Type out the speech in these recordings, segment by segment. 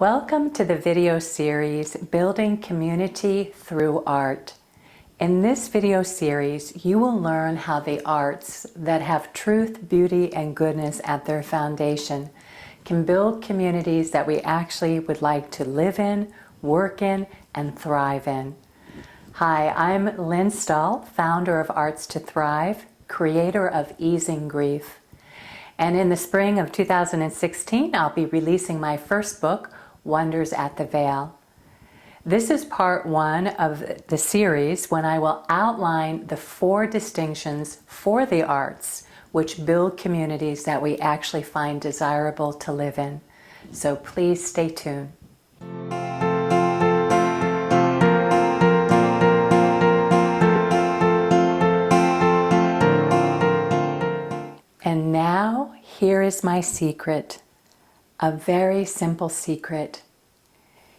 Welcome to the video series, Building Community Through Art. In this video series, you will learn how the arts that have truth, beauty, and goodness at their foundation can build communities that we actually would like to live in, work in, and thrive in. Hi, I'm Lynn Stull, founder of Arts to Thrive, creator of Easing Grief. And in the spring of 2016, I'll be releasing my first book, Wonders at the Veil. This is part one of the series when I will outline the 4 distinctions for the arts which build communities that we actually find desirable to live in. So please stay tuned. And now, here is my secret. A very simple secret.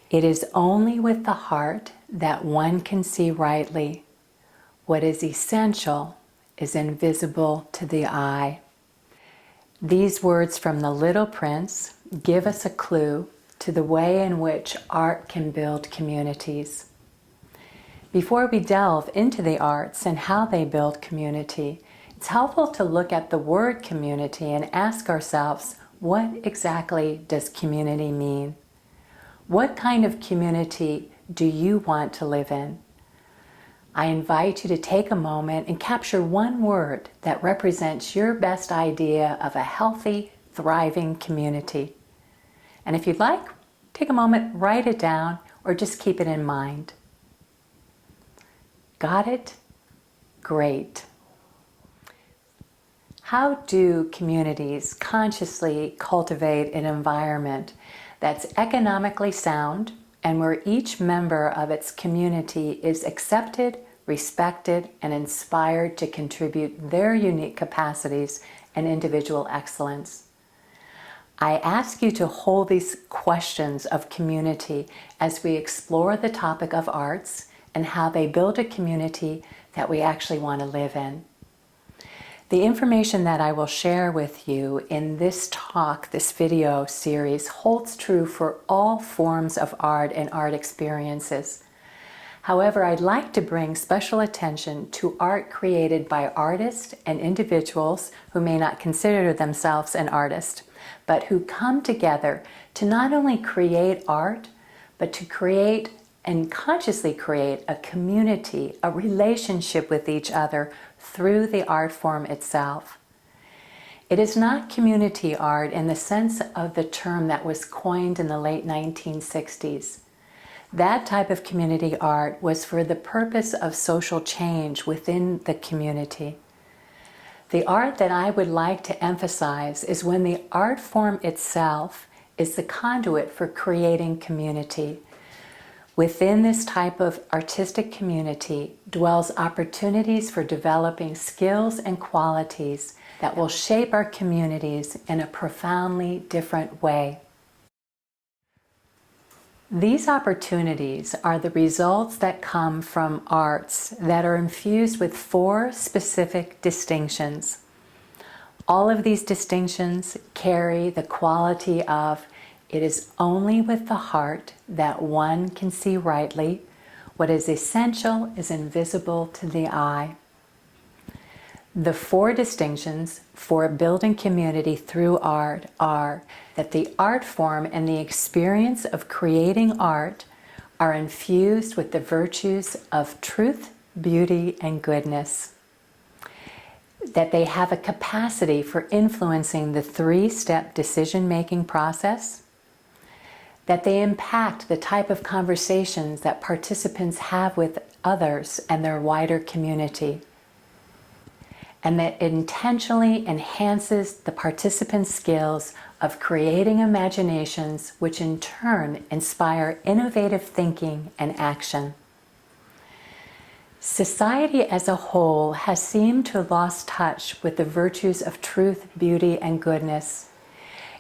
It is only with the heart that one can see rightly. What is essential is invisible to the eye. These words from The Little Prince give us a clue to the way in which art can build communities. Before we delve into the arts and how they build community, it's helpful to look at the word community and ask ourselves, what exactly does community mean? What kind of community do you want to live in? I invite you to take a moment and capture one word that represents your best idea of a healthy, thriving community. And if you'd like, take a moment, write it down, or just keep it in mind. Got it? Great. How do communities consciously cultivate an environment that's economically sound and where each member of its community is accepted, respected, and inspired to contribute their unique capacities and individual excellence? I ask you to hold these questions of community as we explore the topic of arts and how they build a community that we actually want to live in. The information that I will share with you in this talk, this video series, holds true for all forms of art and art experiences. However, I'd like to bring special attention to art created by artists and individuals who may not consider themselves an artist, but who come together to not only create art, but to create and consciously create a community, a relationship with each other through the art form itself. It is not community art in the sense of the term that was coined in the late 1960s. That type of community art was for the purpose of social change within the community. The art that I would like to emphasize is when the art form itself is the conduit for creating community. Within this type of artistic community dwells opportunities for developing skills and qualities that will shape our communities in a profoundly different way. These opportunities are the results that come from arts that are infused with 4 specific distinctions. All of these distinctions carry the quality of it is only with the heart that one can see rightly. What is essential is invisible to the eye. The 4 distinctions for building community through art are that the art form and the experience of creating art are infused with the virtues of truth, beauty, and goodness. That they have a capacity for influencing the 3-step decision-making process. That they impact the type of conversations that participants have with others and their wider community. And that it intentionally enhances the participants' skills of creating imaginations which in turn inspire innovative thinking and action. Society as a whole has seemed to have lost touch with the virtues of truth, beauty, and goodness.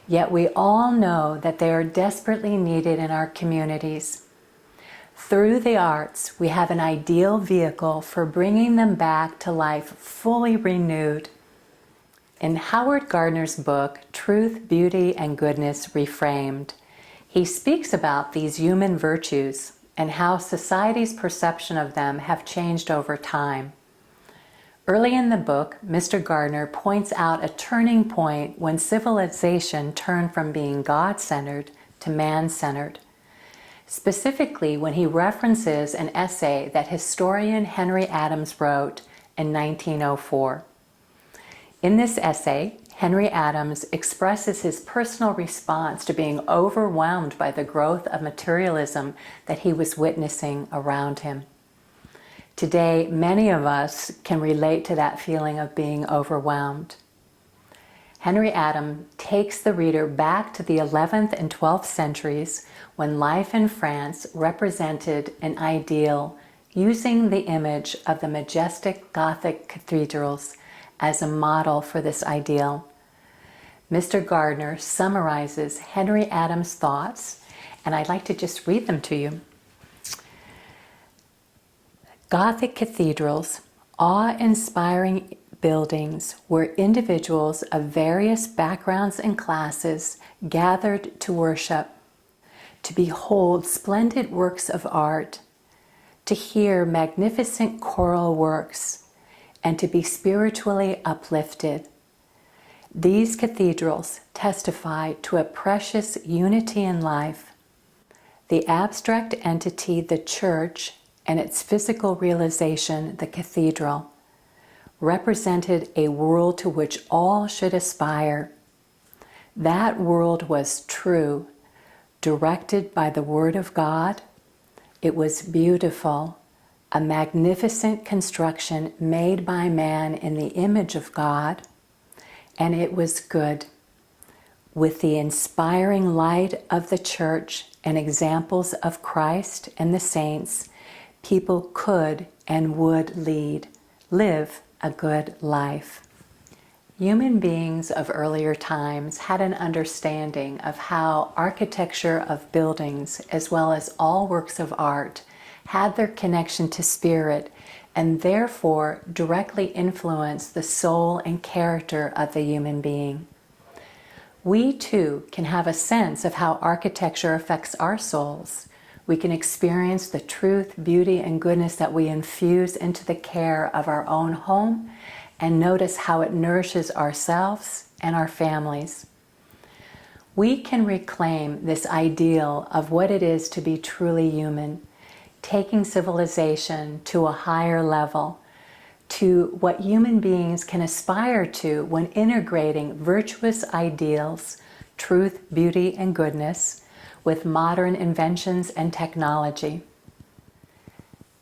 Yet we all know that they are desperately needed in our communities. Through the arts, we have an ideal vehicle for bringing them back to life fully renewed. In Howard Gardner's book, Truth, Beauty, and Goodness Reframed, He speaks about these human virtues and how society's perception of them have changed over time. Early in the book, Mr. Gardner points out a turning point when civilization turned from being God-centered to man-centered. Specifically, when he references an essay that historian Henry Adams wrote in 1904. In this essay, Henry Adams expresses his personal response to being overwhelmed by the growth of materialism that he was witnessing around him. Today, many of us can relate to that feeling of being overwhelmed. Henry Adams takes the reader back to the 11th and 12th centuries when life in France represented an ideal, using the image of the majestic Gothic cathedrals as a model for this ideal. Mr. Gardner summarizes Henry Adams' thoughts, and I'd like to just read them to you. Gothic cathedrals, awe-inspiring buildings where individuals of various backgrounds and classes gathered to worship, to behold splendid works of art, to hear magnificent choral works, and to be spiritually uplifted. These cathedrals testify to a precious unity in life. The abstract entity, the church, and its physical realization, the cathedral, represented a world to which all should aspire. That world was true, directed by the Word of God. It was beautiful, a magnificent construction made by man in the image of God, and it was good. With the inspiring light of the church and examples of Christ and the saints, people could and would live a good life. Human beings of earlier times had an understanding of how architecture of buildings, as well as all works of art, had their connection to spirit and therefore directly influenced the soul and character of the human being. We too can have a sense of how architecture affects our souls. We can experience the truth, beauty, and goodness that we infuse into the care of our own home and notice how it nourishes ourselves and our families. We can reclaim this ideal of what it is to be truly human, taking civilization to a higher level, to what human beings can aspire to when integrating virtuous ideals, truth, beauty, and goodness, with modern inventions and technology.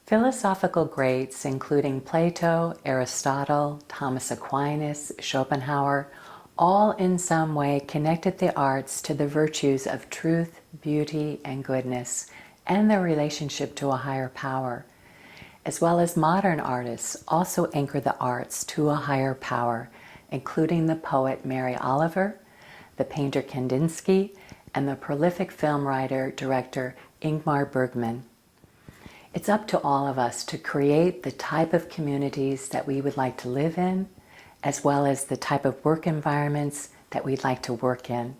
Philosophical greats, including Plato, Aristotle, Thomas Aquinas, Schopenhauer, all in some way connected the arts to the virtues of truth, beauty, and goodness, and their relationship to a higher power, as well as modern artists also anchor the arts to a higher power, including the poet Mary Oliver, the painter Kandinsky, and the prolific film writer, director Ingmar Bergman. It's up to all of us to create the type of communities that we would like to live in, as well as the type of work environments that we'd like to work in.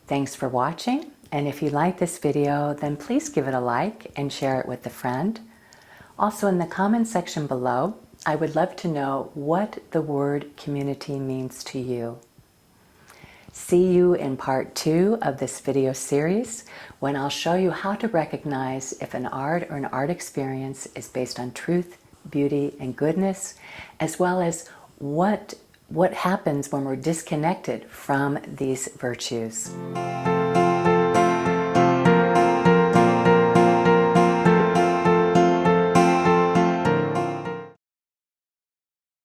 Thanks for watching, and if you like this video, then please give it a like and share it with a friend. Also, in the comment section below, I would love to know what the word community means to you. See you in part 2 of this video series, when I'll show you how to recognize if an art or an art experience is based on truth, beauty, and goodness, as well as what happens when we're disconnected from these virtues.